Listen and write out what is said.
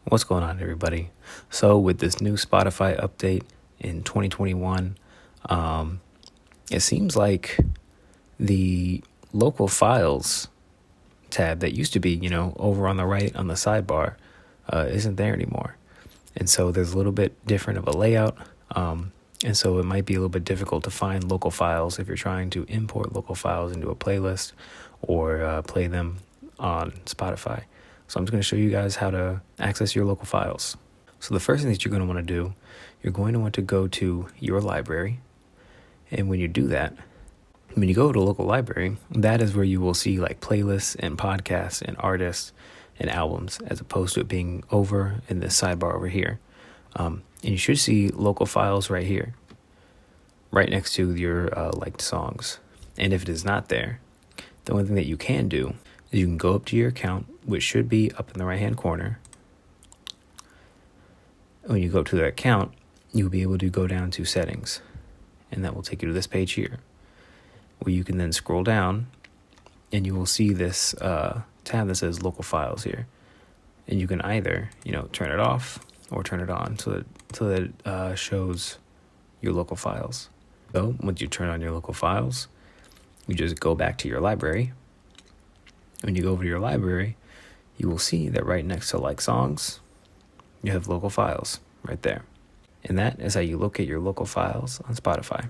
What's going on, everybody? So with this new Spotify update in 2021, it seems like the local files tab that used to be, over on the right on the sidebar, isn't there anymore. And so there's a little bit different of a layout. And so it might be a little bit difficult to find local files if you're trying to import local files into a playlist or play them on Spotify. So I'm just going to show you guys how to access your local files. So the first thing that you're going to want to do, you're going to want to go to your library. And when you do that, when you go to a local library, that is where you will see like playlists and podcasts and artists and albums, as opposed to it being over in this sidebar over here. And you should see local files right here, right next to your liked songs. And if it is not there, the only thing that you can do is you can go up to your account, which should be up in the right-hand corner. When you go to that account, you'll be able to go down to settings, and that will take you to this page here, where you can then scroll down, and you will see this tab that says local files here. And you can either, turn it off or turn it on so that it shows your local files. So once you turn on your local files, you just go back to your library. When you go over to your library, you will see that right next to like songs, you have local files right there. And that is how you locate your local files on Spotify.